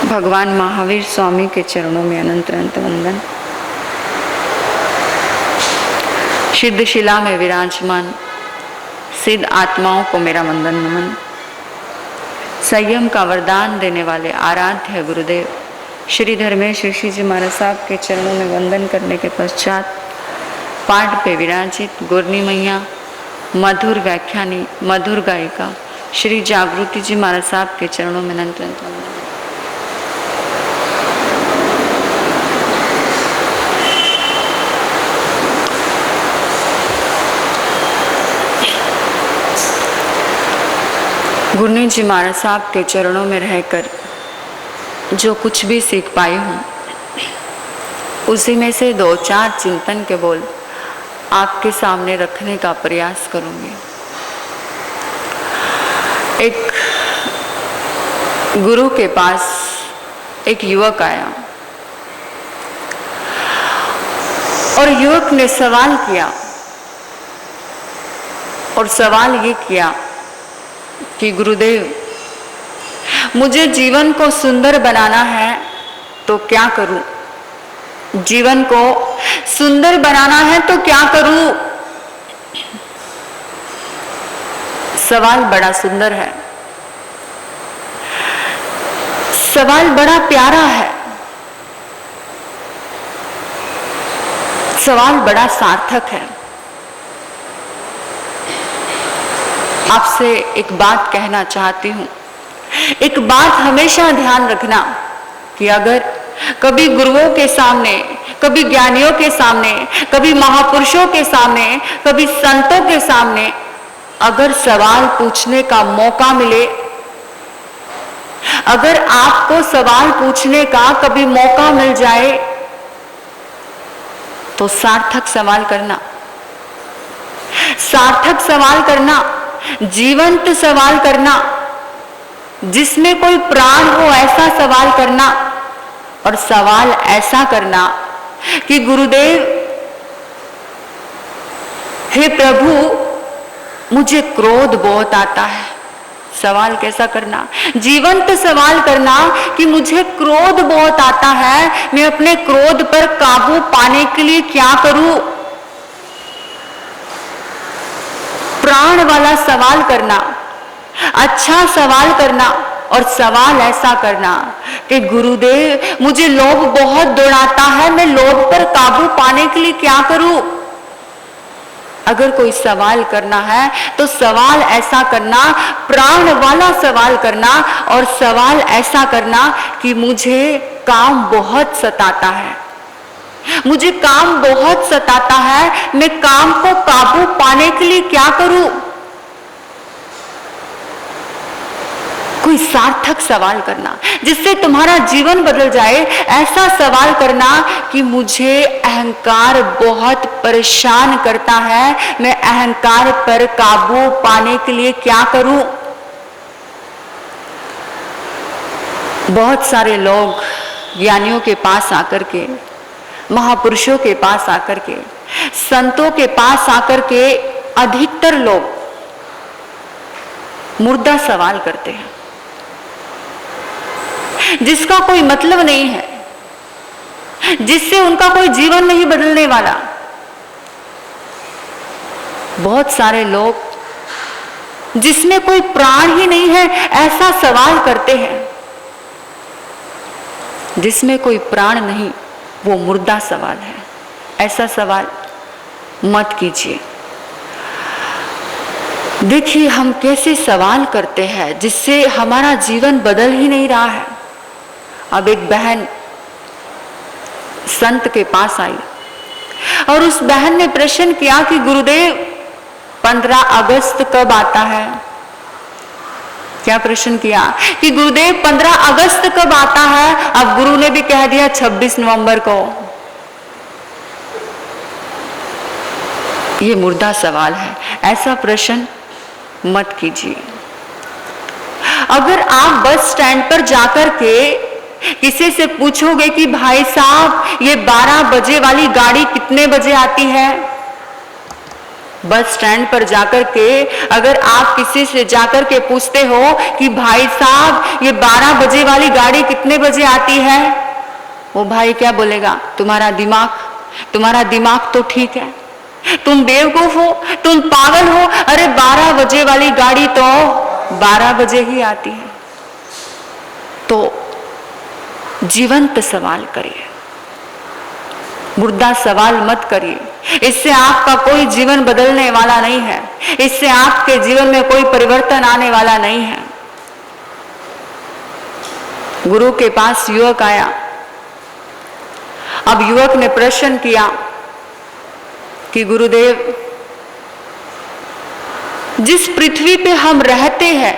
भगवान महावीर स्वामी के चरणों में अनंत अनंत वंदन। सिद्ध शिला में विराजमान सिद्ध आत्माओं को मेरा वंदन नमन। संयम का वरदान देने वाले आराध्य गुरुदेव श्री धर्मेश ऋषि जी महाराज साहब के चरणों में वंदन करने के पश्चात पाठ पे विराजित गुरनी मैया, मधुर व्याख्यानी, मधुर गायिका श्री जागृति जी महाराज साहब के चरणों में अनंत अनंत वंदन। गुरनी जी महाराज साहब के चरणों में रहकर जो कुछ भी सीख पाई हूँ, उसी में से दो चार चिंतन के बोल आपके सामने रखने का प्रयास करूंगी। एक गुरु के पास एक युवक आया और युवक ने सवाल किया, और सवाल ये किया कि गुरुदेव, मुझे जीवन को सुंदर बनाना है तो क्या करूं? जीवन को सुंदर बनाना है तो क्या करूं? सवाल बड़ा सुंदर है, सवाल बड़ा प्यारा है, सवाल बड़ा सार्थक है। आपसे एक बात कहना चाहती हूं, एक बात हमेशा ध्यान रखना कि अगर कभी गुरुओं के सामने, कभी ज्ञानियों के सामने, कभी महापुरुषों के सामने, कभी संतों के सामने अगर सवाल पूछने का मौका मिले, अगर आपको सवाल पूछने का कभी मौका मिल जाए, तो सार्थक सवाल करना, सार्थक सवाल करना, जीवंत सवाल करना, जिसमें कोई प्राण हो ऐसा सवाल करना, और सवाल ऐसा करना कि गुरुदेव, हे प्रभु, मुझे क्रोध बहुत आता है। सवाल कैसा करना? जीवंत सवाल करना कि मुझे क्रोध बहुत आता है, मैं अपने क्रोध पर काबू पाने के लिए क्या करूं? प्राण वाला सवाल करना, अच्छा सवाल करना, और सवाल ऐसा करना कि गुरुदेव, मुझे लोभ बहुत दौड़ाता है, मैं लोभ पर काबू पाने के लिए क्या करूं? अगर कोई सवाल करना है तो सवाल ऐसा करना, प्राण वाला सवाल करना, और सवाल ऐसा करना कि मुझे काम बहुत सताता है, मुझे काम बहुत सताता है, मैं काम को काबू पाने के लिए क्या करूं? कोई सार्थक सवाल करना जिससे तुम्हारा जीवन बदल जाए, ऐसा सवाल करना कि मुझे अहंकार बहुत परेशान करता है, मैं अहंकार पर काबू पाने के लिए क्या करूं? बहुत सारे लोग ज्ञानियों के पास आकर के, महापुरुषों के पास आकर के, संतों के पास आकर के, अधिकतर लोग मुर्दा सवाल करते हैं जिसका कोई मतलब नहीं है, जिससे उनका कोई जीवन नहीं बदलने वाला। बहुत सारे लोग जिसमें कोई प्राण ही नहीं है ऐसा सवाल करते हैं, जिसमें कोई प्राण नहीं वो मुर्दा सवाल है। ऐसा सवाल मत कीजिए। देखिए हम कैसे सवाल करते हैं जिससे हमारा जीवन बदल ही नहीं रहा है। अब एक बहन संत के पास आई और उस बहन ने प्रश्न किया कि गुरुदेव, 15 अगस्त कब आता है? क्या प्रश्न किया कि गुरुदेव 15 अगस्त कब आता है? अब गुरु ने भी कह दिया 26 नवंबर को। ये मुर्दा सवाल है, ऐसा प्रश्न मत कीजिए। अगर आप बस स्टैंड पर जाकर के किसी से पूछोगे कि भाई साहब, ये 12 बजे वाली गाड़ी कितने बजे आती है, बस स्टैंड पर जाकर के अगर आप किसी से जाकर के पूछते हो कि भाई साहब ये 12 बजे वाली गाड़ी कितने बजे आती है, वो भाई क्या बोलेगा, तुम्हारा दिमाग तो ठीक है, तुम बेवकूफ हो, तुम पागल हो, अरे 12 बजे वाली गाड़ी तो 12 बजे ही आती है। तो जीवंत सवाल करिए, मुर्दा सवाल मत करिए, इससे आपका कोई जीवन बदलने वाला नहीं है, इससे आपके जीवन में कोई परिवर्तन आने वाला नहीं है। गुरु के पास युवक आया। अब युवक ने प्रश्न किया कि गुरुदेव, जिस पृथ्वी पे हम रहते हैं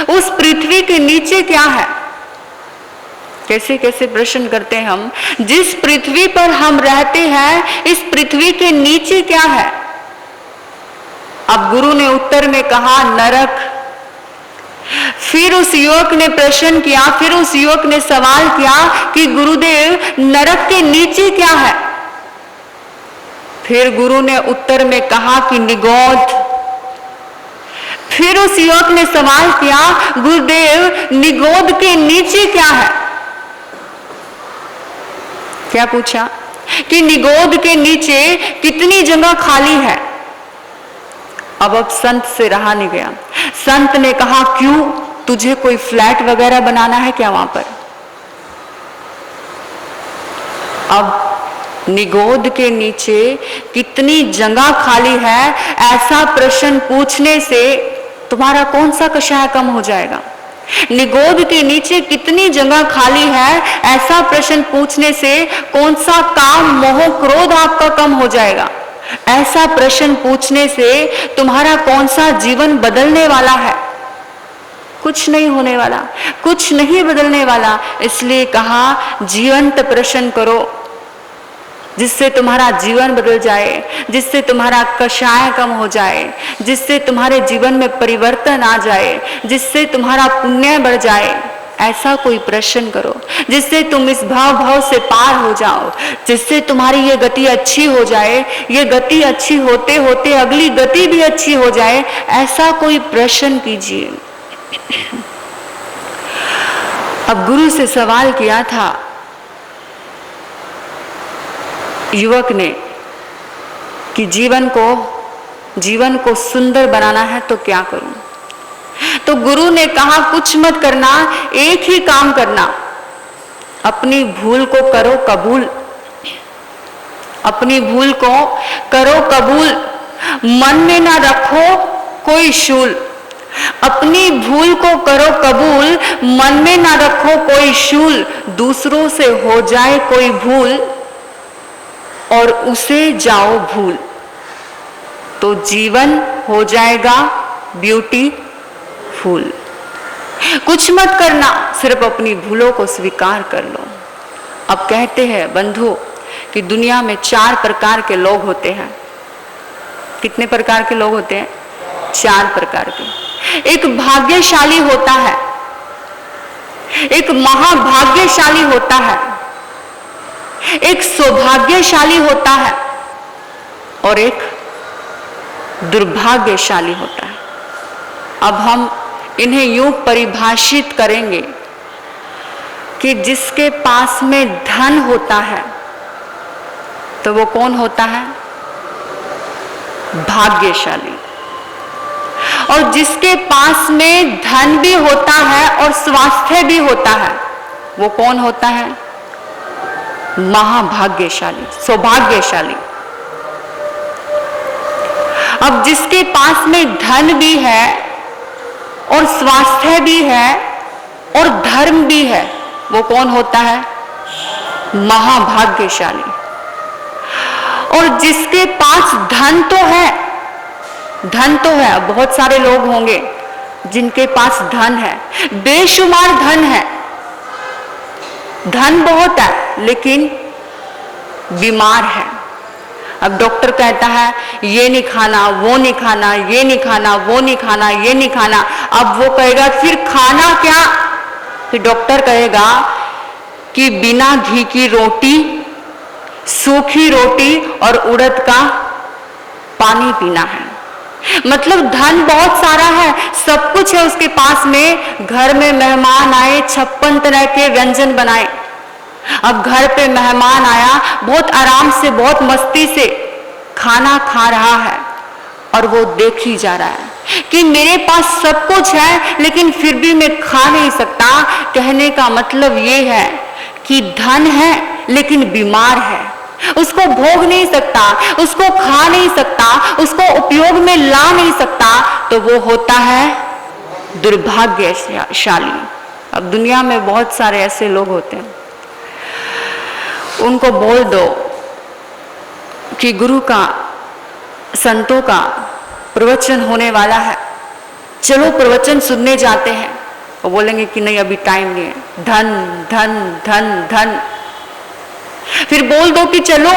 उस पृथ्वी के नीचे क्या है? कैसे कैसे प्रश्न करते हैं हम। जिस पृथ्वी पर हम रहते हैं इस पृथ्वी के नीचे क्या है? अब गुरु ने उत्तर में कहा नरक। फिर उस युवक ने प्रश्न किया, फिर उस युवक ने सवाल किया कि गुरुदेव नरक के नीचे क्या है? फिर गुरु ने उत्तर में कहा कि निगोद। फिर उस युवक ने सवाल किया, गुरुदेव निगोद के नीचे क्या है? क्या पूछा कि निगोद के नीचे कितनी जगह खाली है? अब संत से रहा नहीं गया। संत ने कहा, क्यों, तुझे कोई फ्लैट वगैरह बनाना है क्या वहां पर? अब निगोद के नीचे कितनी जगह खाली है, ऐसा प्रश्न पूछने से तुम्हारा कौन सा कषाय कम हो जाएगा? निगोद के नीचे कितनी जगह खाली है, ऐसा प्रश्न पूछने से कौन सा काम, मोह, क्रोध आपका कम हो जाएगा? ऐसा प्रश्न पूछने से तुम्हारा कौन सा जीवन बदलने वाला है? कुछ नहीं होने वाला, कुछ नहीं बदलने वाला। इसलिए कहा जीवंत प्रश्न करो, जिससे तुम्हारा जीवन बदल जाए, जिससे तुम्हारा कषाय कम हो जाए, जिससे तुम्हारे जीवन में परिवर्तन आ जाए, जिससे तुम्हारा पुण्य बढ़ जाए। ऐसा कोई प्रश्न करो जिससे तुम इस भाव से पार हो जाओ, जिससे तुम्हारी ये गति अच्छी हो जाए, ये गति अच्छी होते होते अगली गति भी अच्छी हो जाए। ऐसा कोई प्रश्न कीजिए। अब गुरु से सवाल किया था युवक ने कि जीवन को सुंदर बनाना है तो क्या करूं? तो गुरु ने कहा कुछ मत करना, एक ही काम करना, अपनी भूल को करो कबूल, अपनी भूल को करो कबूल, मन में ना रखो कोई शूल। अपनी भूल को करो कबूल, मन में ना रखो कोई शूल। दूसरों से हो जाए कोई भूल और उसे जाओ भूल, तो जीवन हो जाएगा ब्यूटीफुल। कुछ मत करना, सिर्फ अपनी भूलों को स्वीकार कर लो। अब कहते हैं बंधु कि दुनिया में 4 प्रकार के लोग होते हैं। कितने प्रकार के लोग होते हैं? 4 प्रकार के। एक भाग्यशाली होता है, एक महाभाग्यशाली होता है, एक सौभाग्यशाली होता है और एक दुर्भाग्यशाली होता है। अब हम इन्हें यूं परिभाषित करेंगे कि जिसके पास में धन होता है तो वो कौन होता है? भाग्यशाली। और जिसके पास में धन भी होता है और स्वास्थ्य भी होता है वो कौन होता है? महाभाग्यशाली, सौभाग्यशाली। अब जिसके पास में धन भी है और स्वास्थ्य भी है और धर्म भी है वो कौन होता है? महाभाग्यशाली। और जिसके पास धन तो है, बहुत सारे लोग होंगे जिनके पास धन है, बेशुमार धन है, धन बहुत है लेकिन बीमार है। अब डॉक्टर कहता है ये नहीं खाना, वो नहीं खाना, ये नहीं खाना, वो नहीं खाना, ये नहीं खाना। अब वो कहेगा फिर खाना क्या? फिर डॉक्टर कहेगा कि बिना घी की रोटी, सूखी रोटी और उड़द का पानी पीना है। मतलब धन बहुत सारा है, सब कुछ है उसके पास में, घर में मेहमान आए 56 तरह के व्यंजन बनाए। अब घर पे मेहमान आया, बहुत आराम से बहुत मस्ती से खाना खा रहा है और वो देख ही जा रहा है कि मेरे पास सब कुछ है लेकिन फिर भी मैं खा नहीं सकता। कहने का मतलब ये है कि धन है लेकिन बीमार है, उसको भोग नहीं सकता, उसको खा नहीं सकता, उसको उपयोग में ला नहीं सकता, तो वो होता है दुर्भाग्यशाली। अब दुनिया में बहुत सारे ऐसे लोग होते हैं, उनको बोल दो कि गुरु का, संतों का प्रवचन होने वाला है, चलो प्रवचन सुनने जाते हैं। वो बोलेंगे कि नहीं अभी टाइम नहीं है, धन धन धन धन। फिर बोल दो कि चलो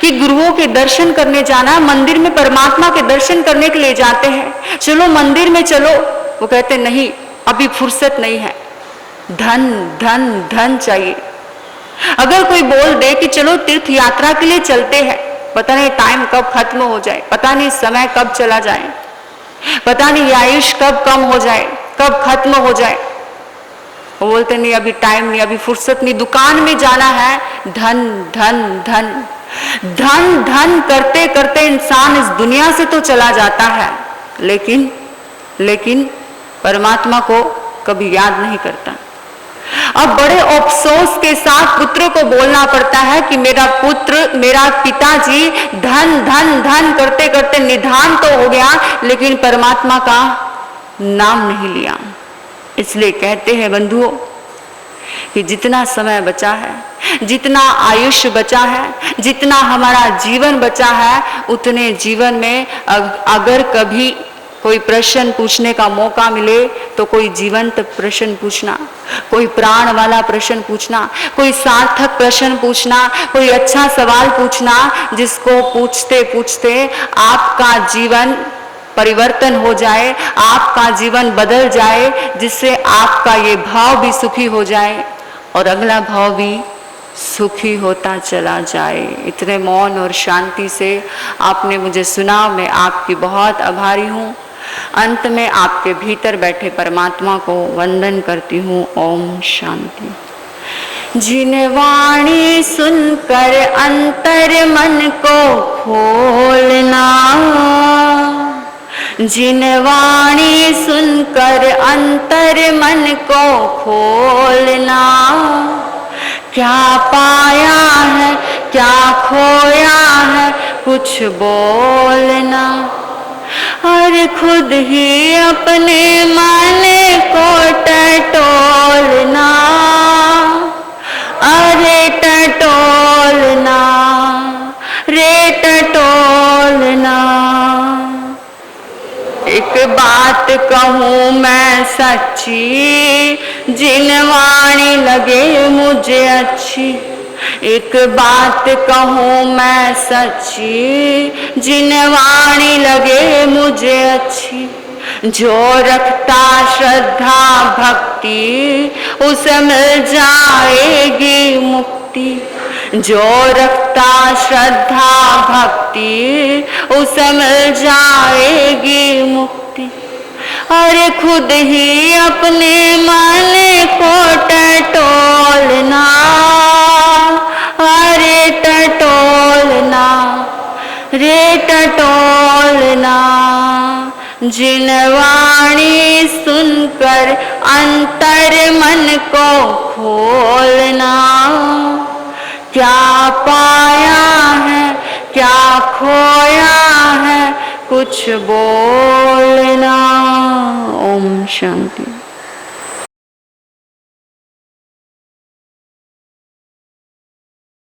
कि गुरुओं के दर्शन करने जाना, मंदिर में परमात्मा के दर्शन करने के लिए जाते हैं, चलो मंदिर में चलो। वो कहते नहीं अभी फुर्सत नहीं है, धन धन धन चाहिए। अगर कोई बोल दे कि चलो तीर्थ यात्रा के लिए चलते हैं, पता नहीं टाइम कब खत्म हो जाए, पता नहीं समय कब चला जाए, पता नहीं आयुष कब कम हो जाए, कब खत्म हो जाए। वो बोलते नहीं अभी टाइम नहीं, अभी फुर्सत नहीं, दुकान में जाना है, धन धन धन धन धन करते करते इंसान इस दुनिया से तो चला जाता है, लेकिन परमात्मा को कभी याद नहीं करता। अब बड़े अफसोस के साथ पुत्र को बोलना पड़ता है कि मेरा पुत्र, मेरा पिताजी धन धन धन करते करते निधान तो हो गया लेकिन परमात्मा का नाम नहीं लिया। इसलिए कहते हैं बंधुओं कि जितना समय बचा है, जितना आयुष्य बचा है, जितना हमारा जीवन बचा है, उतने जीवन में अगर कभी कोई प्रश्न पूछने का मौका मिले तो कोई जीवंत प्रश्न पूछना, कोई प्राण वाला प्रश्न पूछना, कोई सार्थक प्रश्न पूछना, कोई अच्छा सवाल पूछना, जिसको पूछते पूछते आपका जीवन परिवर्तन हो जाए, आपका जीवन बदल जाए, जिससे आपका ये भाव भी सुखी हो जाए और अगला भाव भी सुखी होता चला जाए। इतने मौन और शांति से आपने मुझे सुना, मैं आपकी बहुत आभारी हूँ। अंत में आपके भीतर बैठे परमात्मा को वंदन करती हूँ। ओम शांति। जिन वाणी सुनकर अंतर मन को खोलना, जिन वाणी सुनकर अंतर मन को खोलना, क्या पाया है क्या खोया है कुछ बोलना, और खुद ही अपने मन को टटोलना, अरे टटोलना रे टटोलना। एक बात कहूँ मैं सच्ची, जिन वाणी लगे मुझे अच्छी, एक बात कहूँ मैं सच्ची, जिन वाणी लगे मुझे अच्छी, जो रखता श्रद्धा भक्ति उसे मिल जाएगी मुक्ति, जो रखता श्रद्धा भक्ति उसे मिल जाएगी मुक्ति। अरे खुद ही अपने मन को टटोलना, अरे टटोलना रे टटोलना। जिन वाणी सुनकर अंतर मन को खोलना, क्या पाया है क्या खोया है कुछ बोलना। ओम शांति।